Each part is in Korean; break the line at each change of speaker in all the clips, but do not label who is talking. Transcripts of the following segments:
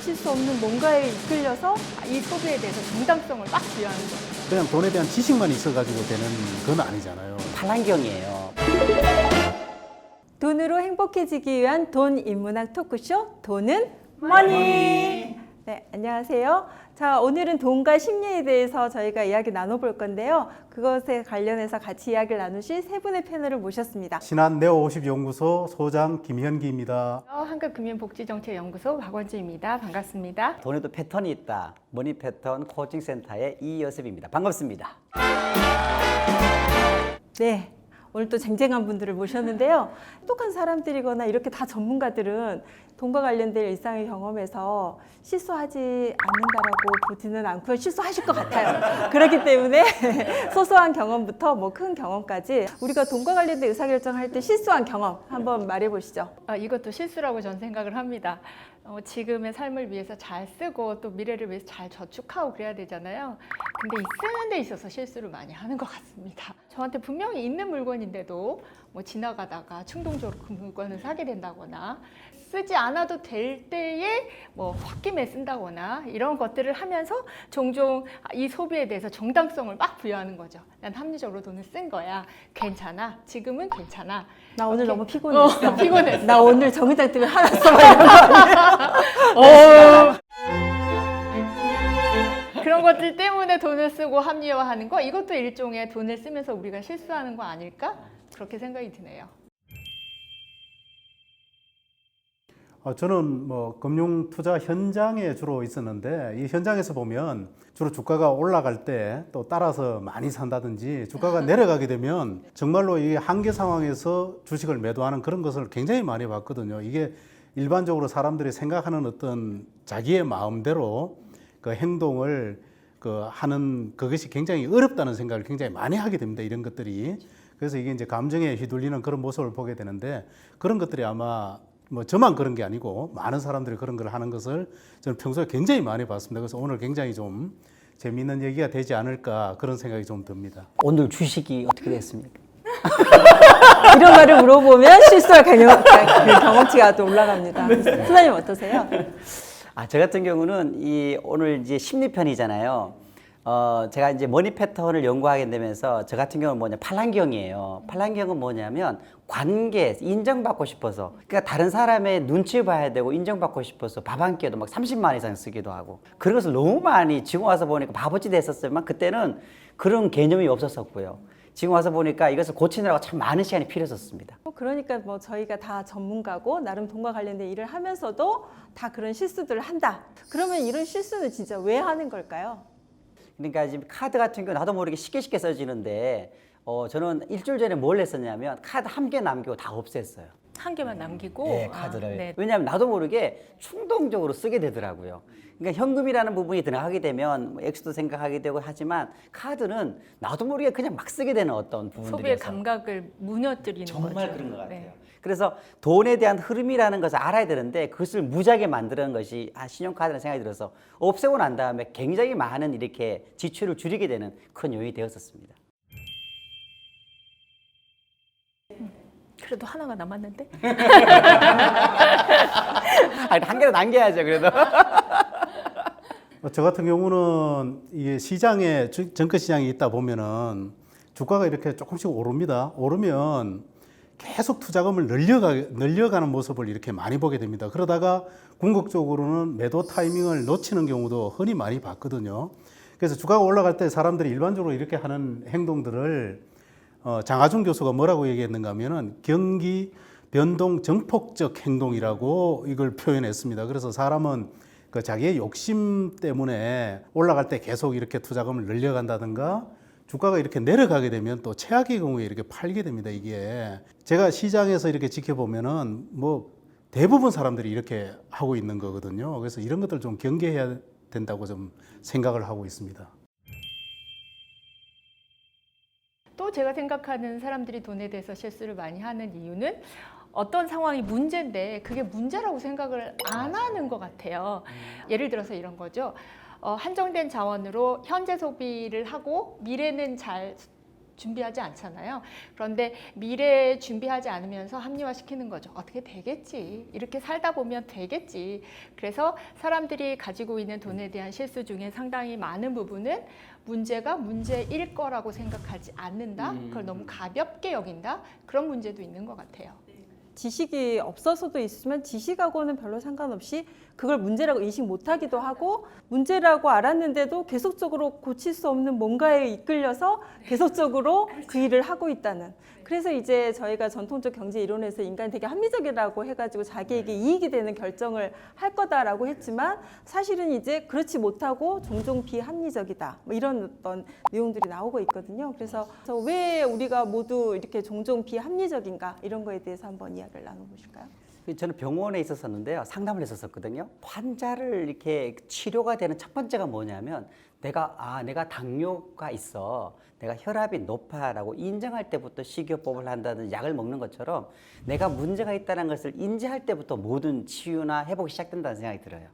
마실 수 없는 뭔가에 이끌려서 이 소비에 대해서 정당성을 막 부여하는 거예요.
그냥 돈에 대한 지식만 있어가지고 되는 건 아니잖아요.
팔환경이에요.
돈으로 행복해지기 위한 돈 인문학 토크쇼 돈은 머니. 네, 안녕하세요. 자, 오늘은 돈과 심리에 대해서 저희가 이야기 나눠볼 건데요. 그것에 관련해서 같이 이야기를 나누실 세 분의 패널을 모셨습니다.
신한 네오50연구소 소장 김현기입니다.
한국금융복지정책연구소 박원주입니다. 반갑습니다.
돈에도 패턴이 있다. 머니 패턴 코칭센터의 이여섭입니다. 반갑습니다.
네. 오늘 또 쟁쟁한 분들을 모셨는데요. 똑똑한 사람들이거나 이렇게 다 전문가들은 돈과 관련된 일상의 경험에서 실수하지 않는다라고 보지는 않고요. 실수하실 것 같아요. 그렇기 때문에 소소한 경험부터 뭐 큰 경험까지 우리가 돈과 관련된 의사결정할 때 실수한 경험 한번 말해보시죠.
이것도 실수라고 저는 생각을 합니다. 지금의 삶을 위해서 잘 쓰고 또 미래를 위해서 잘 저축하고 그래야 되잖아요. 근데 이 쓰는 데 있어서 실수를 많이 하는 것 같습니다. 저한테 분명히 있는 물건인데도 뭐 지나가다가 충동적으로 그 물건을 사게 된다거나 쓰지 않아도 될 때에 뭐 홧김에 쓴다거나 이런 것들을 하면서 종종 이 소비에 대해서 정당성을 막 부여하는 거죠. 난 합리적으로 돈을 쓴 거야. 괜찮아. 지금은 괜찮아.
나 오늘 너무 피곤했어.
피곤했어.
나 오늘 정의당 때문에 화났어. 막 이런 거 아니야?
그런 것들 때문에 돈을 쓰고 합리화하는 거, 이것도 일종의 돈을 쓰면서 우리가 실수하는 거 아닐까? 그렇게 생각이 드네요.
저는 뭐 금융 투자 현장에 주로 있었는데 이 현장에서 보면 주로 주가가 올라갈 때 또 따라서 많이 산다든지 주가가 내려가게 되면 정말로 이 한계 상황에서 주식을 매도하는 그런 것을 굉장히 많이 봤거든요. 이게 일반적으로 사람들이 생각하는 어떤 자기의 마음대로 그 행동을 하는 그것이 굉장히 어렵다는 생각을 굉장히 많이 하게 됩니다. 이런 것들이. 그래서 이게 이제 감정에 휘둘리는 그런 모습을 보게 되는데 그런 것들이 아마 뭐 저만 그런 게 아니고 많은 사람들이 그런 걸 하는 것을 저는 평소에 굉장히 많이 봤습니다. 그래서 오늘 굉장히 좀 재미있는 얘기가 되지 않을까 그런 생각이 좀 듭니다.
오늘 주식이 어떻게 됐습니까?
이런 말을 물어보면 실수할 경험치가 또 올라갑니다. 소장님 어떠세요?
저 같은 경우는 오늘 이제 심리편이잖아요. 제가 이제 머니 패턴을 연구하게 되면서 저 같은 경우는 뭐냐 팔환경이에요. 팔환경은 뭐냐면 관계, 인정받고 싶어서 그러니까 다른 사람의 눈치 봐야 되고 인정받고 싶어서 밥 한 끼에도 막 30만 원 이상 쓰기도 하고 그런 것을 너무 많이 지금 와서 보니까 바보짓 했었지만 그때는 그런 개념이 없었었고요. 지금 와서 보니까 이것을 고치느라고 참 많은 시간이 필요했었습니다.
그러니까 뭐 저희가 다 전문가고 나름 돈과 관련된 일을 하면서도 다 그런 실수들을 한다. 그러면 이런 실수는 진짜 왜 하는 걸까요?
그러니까 지금 카드 같은 경우 나도 모르게 쉽게 써지는데 저는 일주일 전에 뭘 했었냐면 카드 한 개 남기고 다 없앴어요.
한 개만 남기고.
네, 카드를.
네.
왜냐하면 나도 모르게 충동적으로 쓰게 되더라고요. 그러니까 현금이라는 부분이 들어가게 되면 뭐 액수도 생각하게 되고 하지만 카드는 나도 모르게 그냥 막 쓰게 되는 어떤 부분들이어서
소비의 감각을 무너뜨리는
정말
거죠.
그런 것 같아요.
네.
그래서 돈에 대한 흐름이라는 것을 알아야 되는데 그것을 무지하게 만드는 것이 신용카드라는 생각이 들어서 없애고 난 다음에 굉장히 많은 이렇게 지출을 줄이게 되는 큰 요인이 되었었습니다.
그래도 하나가 남았는데?
한 개로 남겨야죠, 그래도.
저 같은 경우는 이게 시장에 정가 시장에 있다 보면은 주가가 이렇게 조금씩 오릅니다. 오르면 계속 투자금을 늘려가는 모습을 이렇게 많이 보게 됩니다. 그러다가 궁극적으로는 매도 타이밍을 놓치는 경우도 흔히 많이 봤거든요. 그래서 주가가 올라갈 때 사람들이 일반적으로 이렇게 하는 행동들을 장하준 교수가 뭐라고 얘기했는가 하면은 경기 변동 정폭적 행동이라고 이걸 표현했습니다. 그래서 사람은 그 자기의 욕심 때문에 올라갈 때 계속 이렇게 투자금을 늘려간다든가 주가가 이렇게 내려가게 되면 또 최악의 경우에 이렇게 팔게 됩니다. 이게 제가 시장에서 이렇게 지켜보면은 뭐 대부분 사람들이 이렇게 하고 있는 거거든요. 그래서 이런 것들 좀 경계해야 된다고 좀 생각을 하고 있습니다.
또 제가 생각하는 사람들이 돈에 대해서 실수를 많이 하는 이유는 어떤 상황이 문제인데 그게 문제라고 생각을 안 하는 것 같아요. 예를 들어서 이런 거죠. 한정된 자원으로 현재 소비를 하고 미래는 잘 준비하지 않잖아요. 그런데 미래 준비하지 않으면서 합리화시키는 거죠. 어떻게 되겠지. 이렇게 살다 보면 되겠지. 그래서 사람들이 가지고 있는 돈에 대한 실수 중에 상당히 많은 부분은 문제가 문제일 거라고 생각하지 않는다. 그걸 너무 가볍게 여긴다. 그런 문제도 있는 것 같아요.
지식이 없어서도 있으면 지식하고는 별로 상관없이 그걸 문제라고 인식 못하기도 하고 문제라고 알았는데도 계속적으로 고칠 수 없는 뭔가에 이끌려서 계속적으로 그 일을 하고 있다는. 그래서 이제 저희가 전통적 경제 이론에서 인간이 되게 합리적이라고 해가지고 자기에게 이익이 되는 결정을 할 거다라고 했지만 사실은 이제 그렇지 못하고 종종 비합리적이다. 뭐 이런 어떤 내용들이 나오고 있거든요. 그래서 왜 우리가 모두 이렇게 종종 비합리적인가 이런 거에 대해서 한번 이야기를 나눠보실까요?
저는 병원에 있었었는데요. 상담을 했었거든요. 환자를 이렇게 치료가 되는 첫 번째가 뭐냐면 내가 당뇨가 있어. 내가 혈압이 높아라고 인정할 때부터 식이요법을 한다든지 약을 먹는 것처럼 내가 문제가 있다는 것을 인지할 때부터 모든 치유나 회복이 시작된다는 생각이 들어요.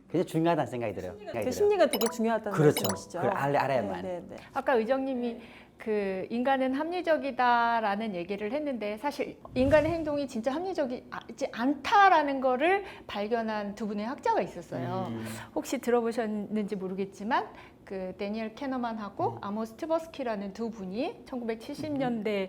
굉장히 중요하다는 생각이 들어요.
그 심리가 되게 중요하다는
그렇죠.
말씀이시죠.
그걸 알아야만.
네, 네, 네.
아까 의정님이 그 인간은 합리적이다라는 얘기를 했는데 사실 인간의 행동이 진짜 합리적이지 않다라는 거를 발견한 두 분의 학자가 있었어요. 혹시 들어보셨는지 모르겠지만 그 데니엘 캐너만하고 아모스 트버스키라는 두 분이 1970년대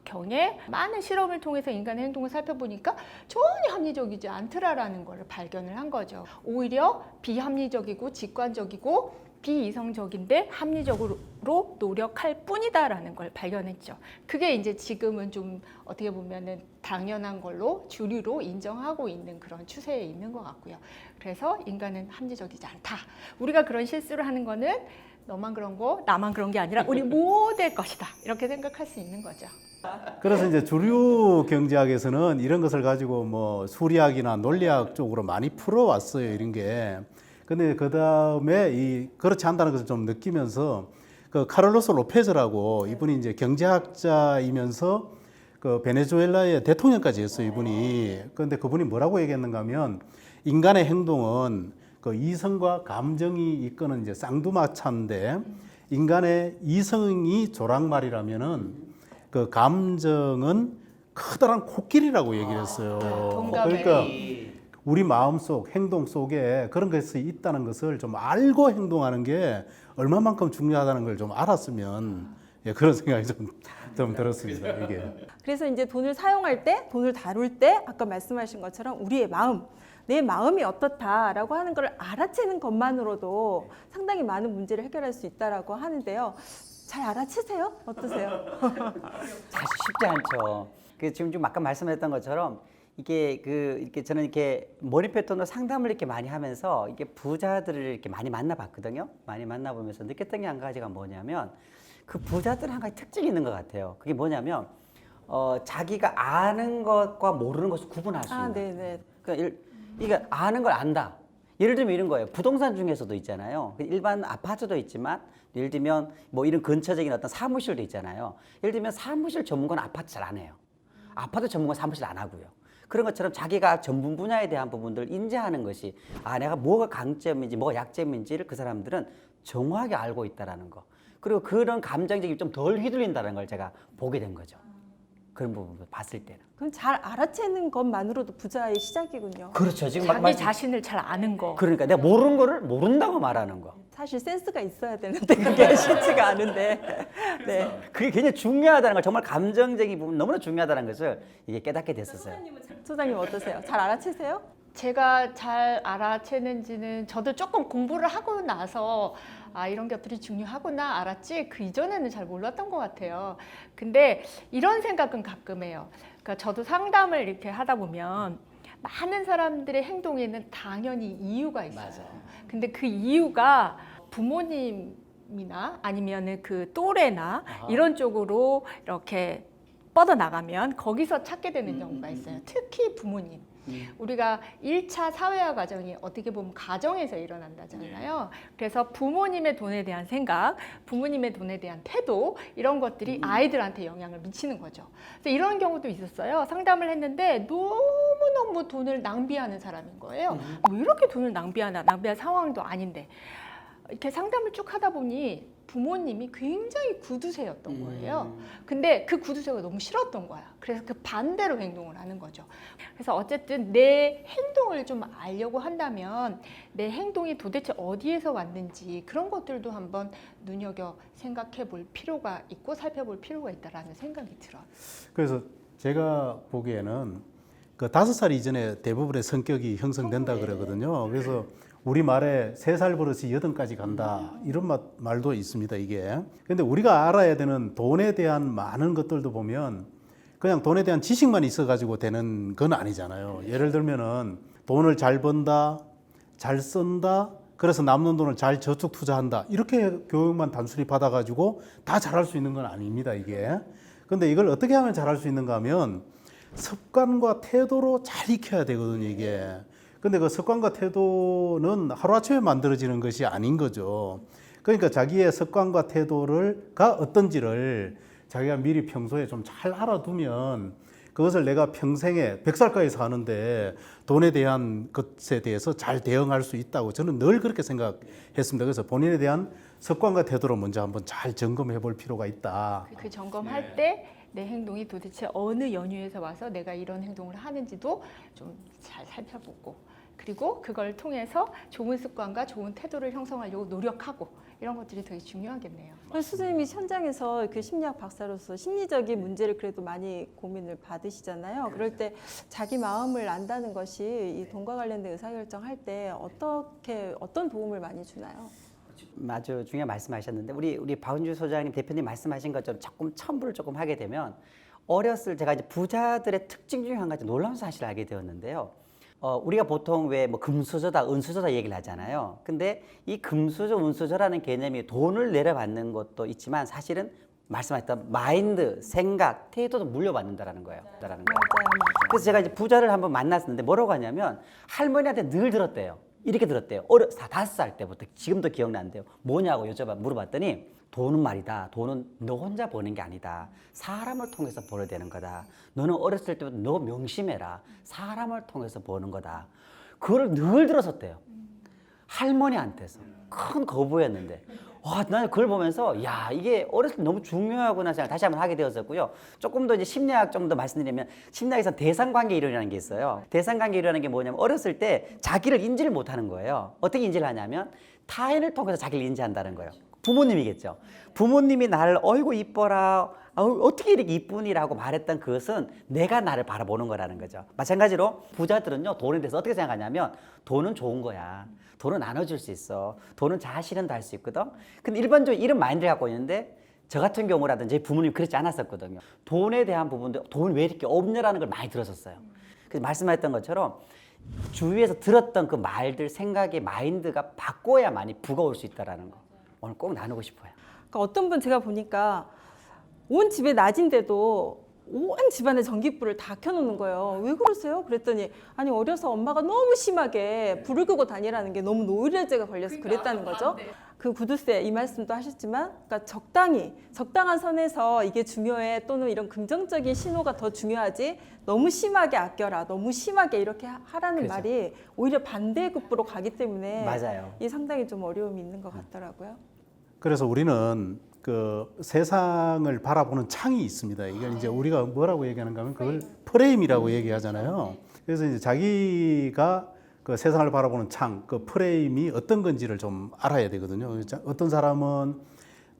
경에 많은 실험을 통해서 인간의 행동을 살펴보니까 전혀 합리적이지 않더라라는 걸 발견을 한 거죠. 오히려 비합리적이고 직관적이고 비이성적인데 합리적으로 노력할 뿐이다라는 걸 발견했죠. 그게 이제 지금은 좀 어떻게 보면은 당연한 걸로 주류로 인정하고 있는 그런 추세에 있는 것 같고요. 그래서 인간은 합리적이지 않다. 우리가 그런 실수를 하는 거는 너만 그런 거, 나만 그런 게 아니라 우리 모두의 것이다. 이렇게 생각할 수 있는 거죠.
그래서 이제 주류 경제학에서는 이런 것을 가지고 뭐 수리학이나 논리학 쪽으로 많이 풀어왔어요. 이런 게. 근데 그 다음에 그렇지 않다는 것을 좀 느끼면서 그 카를로스 로페즈라고 이분이 이제 경제학자이면서 그 베네수엘라의 대통령까지 했어요. 이분이. 그런데 그분이 뭐라고 얘기했는가 하면 인간의 행동은 그 이성과 감정이 이끄는 이제 쌍두마차인데 인간의 이성이 조랑말이라면은 그 감정은 커다란 코끼리라고 얘기를 했어요.
동감해.
그러니까 우리 마음속 행동 속에 그런 것이 있다는 것을 좀 알고 행동하는 게 얼마만큼 중요하다는 걸 좀 알았으면 그런 생각이 좀 들었습니다. 이게.
그래서 이제 돈을 사용할 때, 돈을 다룰 때 아까 말씀하신 것처럼 우리의 마음, 내 마음이 어떻다라고 하는 걸 알아채는 것만으로도 상당히 많은 문제를 해결할 수 있다라고 하는데요. 잘 알아채세요? 어떠세요?
사실 쉽지 않죠. 지금 좀 아까 말씀했던 것처럼 이렇게 저는 이렇게 머니 패턴으로 상담을 이렇게 많이 하면서 이게 부자들을 이렇게 많이 만나봤거든요. 많이 만나보면서 느꼈던 게 한 가지가 뭐냐면 그 부자들은 한 가지 특징이 있는 것 같아요. 그게 뭐냐면 자기가 아는 것과 모르는 것을 구분할 수 있는.
네네.
그러니까 아는 걸 안다. 예를 들면 이런 거예요. 부동산 중에서도 있잖아요. 일반 아파트도 있지만 예를 들면 뭐 이런 근처적인 어떤 사무실도 있잖아요. 예를 들면 사무실 전문가는 아파트 잘 안 해요. 아파트 전문가 사무실 안 하고요. 그런 것처럼 자기가 전문 분야에 대한 부분들을 인지하는 것이 내가 뭐가 강점인지 뭐가 약점인지를 그 사람들은 정확하게 알고 있다라는 거. 그리고 그런 감정적이 좀 덜 휘둘린다는 걸 제가 보게 된 거죠. 그런 부분을 봤을 때는.
그럼 잘 알아채는 것만으로도 부자의 시작이군요.
그렇죠. 지금
자기 자신을 잘 아는 거.
그러니까 내가 모르는 거를 모른다고 말하는 거.
사실 센스가 있어야 되는데 그게 쉽지가 않은데. 네.
그게 굉장히 중요하다는 걸 정말 감정적인 부분 너무나 중요하다는 것을 이게 깨닫게 됐었어요.
소장님 어떠세요? 잘 알아채세요?
제가 잘 알아채는지는 저도 조금 공부를 하고 나서 이런 것들이 중요하구나 알았지 그 이전에는 잘 몰랐던 것 같아요. 근데 이런 생각은 가끔 해요. 그러니까 저도 상담을 이렇게 하다 보면 많은 사람들의 행동에는 당연히 이유가 있어요.
맞아요.
근데 그 이유가 부모님이나 아니면은 그 또래나 이런 쪽으로 이렇게 뻗어나가면 거기서 찾게 되는 경우가 있어요. 특히 부모님. 우리가 1차 사회화 과정이 어떻게 보면 가정에서 일어난다잖아요. 그래서 부모님의 돈에 대한 생각, 부모님의 돈에 대한 태도 이런 것들이 아이들한테 영향을 미치는 거죠. 그래서 이런 경우도 있었어요. 상담을 했는데 너무너무 돈을 낭비하는 사람인 거예요. 왜 이렇게 돈을 낭비하나? 낭비할 상황도 아닌데. 이렇게 상담을 쭉 하다 보니 부모님이 굉장히 구두쇠였던 거예요. 근데 그 구두쇠가 너무 싫었던 거야. 그래서 그 반대로 행동을 하는 거죠. 그래서 어쨌든 내 행동을 좀 알려고 한다면 내 행동이 도대체 어디에서 왔는지 그런 것들도 한번 눈여겨 생각해 볼 필요가 있고 살펴볼 필요가 있다라는 생각이 들어요.
그래서 제가 보기에는 그 5살 이전에 대부분의 성격이 형성된다 그러거든요. 그래서 우리 말에 3살 버릇이 8까지 간다 이런 말도 있습니다 이게. 근데 우리가 알아야 되는 돈에 대한 많은 것들도 보면 그냥 돈에 대한 지식만 있어가지고 되는 건 아니잖아요. 예를 들면은 돈을 잘 번다, 잘 쓴다, 그래서 남는 돈을 잘 저축 투자한다 이렇게 교육만 단순히 받아가지고 다 잘할 수 있는 건 아닙니다 이게. 근데 이걸 어떻게 하면 잘할 수 있는가 하면 습관과 태도로 잘 익혀야 되거든요 이게. 근데 그 습관과 태도는 하루아침에 만들어지는 것이 아닌 거죠. 그러니까 자기의 습관과 태도가 어떤지를 자기가 미리 평소에 좀 잘 알아두면 그것을 내가 평생에 100살까지 사는데 돈에 대한 것에 대해서 잘 대응할 수 있다고 저는 늘 그렇게 생각했습니다. 그래서 본인에 대한 습관과 태도를 먼저 한번 잘 점검해 볼 필요가 있다.
그 점검할 때 내 행동이 도대체 어느 연유에서 와서 내가 이런 행동을 하는지도 좀 잘 살펴보고 그리고 그걸 통해서 좋은 습관과 좋은 태도를 형성하려고 노력하고 이런 것들이 되게 중요하겠네요.
선생님이 현장에서 그 심리학 박사로서 심리적인 문제를 그래도 많이 고민을 받으시잖아요. 그럴 때 자기 마음을 안다는 것이 이 돈과 관련된 의사결정할 때 어떤 도움을 많이 주나요?
아주 중요한 말씀하셨는데 우리 박은주 소장님 대표님 말씀하신 것처럼 조금 첨부를 조금 하게 되면 어렸을 제가 이제 부자들의 특징 중에 한 가지 놀라운 사실을 알게 되었는데요. 우리가 보통 왜 뭐 금수저다, 은수저다 얘기를 하잖아요. 근데 이 금수저, 은수저라는 개념이 돈을 내려받는 것도 있지만 사실은 말씀하셨던 마인드, 생각, 태도도 물려받는다라는 거예요.
맞아요.
그래서 제가 이제 부자를 한번 만났었는데 뭐라고 하냐면 할머니한테 늘 들었대요. 이렇게 들었대요. 5살 때부터 지금도 기억나는데요. 뭐냐고 물어봤더니 돈은 말이다. 돈은 너 혼자 버는 게 아니다. 사람을 통해서 벌어야 되는 거다. 너는 어렸을 때부터 너 명심해라. 사람을 통해서 버는 거다. 그걸 늘 들었었대요. 할머니한테서. 큰 거부였는데. 와, 나는 그걸 보면서 야, 이게 어렸을 때 너무 중요하구나 생각 다시 한번 하게 되었었고요. 조금 더 이제 심리학 좀 더 말씀드리면 심리학에서 대상관계 이론이라는 게 있어요. 대상관계 이론이라는 게 뭐냐면 어렸을 때 자기를 인지를 못하는 거예요. 어떻게 인지를 하냐면 타인을 통해서 자기를 인지한다는 거예요. 부모님이겠죠. 부모님이 나를 어이구 이뻐라, 어떻게 이렇게 이쁘니라고 말했던 그것은 내가 나를 바라보는 거라는 거죠. 마찬가지로 부자들은요 돈에 대해서 어떻게 생각하냐면 돈은 좋은 거야. 돈은 나눠줄 수 있어. 돈은 자아실현도 할 수 있거든. 근데 일반적으로 이런 마인드를 갖고 있는데 저 같은 경우라든지 제 부모님이 그렇지 않았었거든요. 돈에 대한 부분도 돈 왜 이렇게 없냐라는 걸 많이 들었었어요. 그래서 말씀하셨던 것처럼 주위에서 들었던 그 말들, 생각의 마인드가 바꿔야만이 부가 올 수 있다는 거 오늘 꼭 나누고 싶어요.
그러니까 어떤 분 제가 보니까 온 집에 낮인데도 온 집안에 전기불을 다 켜놓는 거예요. 왜 그러세요? 그랬더니 아니 어려서 엄마가 너무 심하게 불을 끄고 다니라는 게 너무 노이로제가 걸려서 그랬다는 거죠. 그 구두쇠 이 말씀도 하셨지만 그러니까 적당한 선에서 이게 중요해 또는 이런 긍정적인 신호가 더 중요하지 너무 심하게 아껴라 너무 심하게 이렇게 하라는
그렇죠.
말이 오히려 반대급부로 가기 때문에
맞아요.
이 상당히 좀 어려움이 있는 것 같더라고요.
그래서 우리는 그 세상을 바라보는 창이 있습니다. 이걸 이제 우리가 뭐라고 얘기하는가 하면 그걸 프레임이라고 얘기하잖아요. 그래서 이제 자기가 그 세상을 바라보는 창, 그 프레임이 어떤 건지를 좀 알아야 되거든요. 어떤 사람은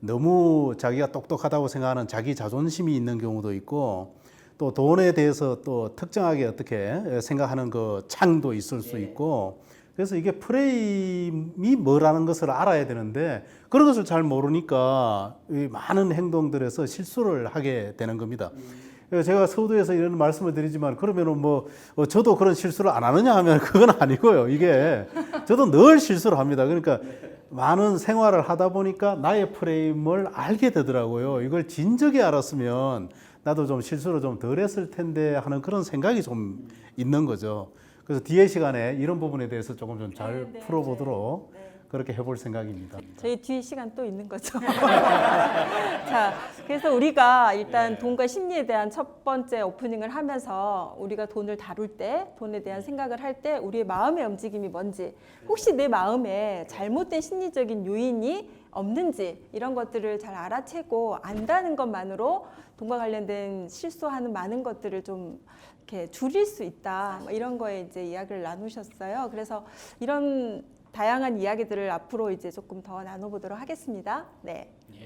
너무 자기가 똑똑하다고 생각하는 자기 자존심이 있는 경우도 있고 또 돈에 대해서 또 특정하게 어떻게 생각하는 그 창도 있을 수 있고 그래서 이게 프레임이 뭐라는 것을 알아야 되는데 그런 것을 잘 모르니까 이 많은 행동들에서 실수를 하게 되는 겁니다. 그래서 제가 서두에서 이런 말씀을 드리지만 그러면은 뭐 저도 그런 실수를 안 하느냐 하면 그건 아니고요. 이게 저도 늘 실수를 합니다. 그러니까 많은 생활을 하다 보니까 나의 프레임을 알게 되더라고요. 이걸 진즉에 알았으면 나도 좀 실수를 좀 덜 했을 텐데 하는 그런 생각이 좀 있는 거죠. 그래서 뒤에 시간에 이런 부분에 대해서 조금 좀 잘 풀어보도록 그렇게 해볼 생각입니다.
저희 뒤에 시간 또 있는 거죠. 자, 그래서 우리가 일단 돈과 심리에 대한 첫 번째 오프닝을 하면서 우리가 돈을 다룰 때, 돈에 대한 생각을 할 때 우리의 마음의 움직임이 뭔지, 혹시 내 마음에 잘못된 심리적인 요인이 없는지 이런 것들을 잘 알아채고 안다는 것만으로 돈과 관련된 실수하는 많은 것들을 좀 이렇게 줄일 수 있다. 뭐 이런 거에 이제 이야기를 나누셨어요. 그래서 이런 다양한 이야기들을 앞으로 이제 조금 더 나눠보도록 하겠습니다. 네.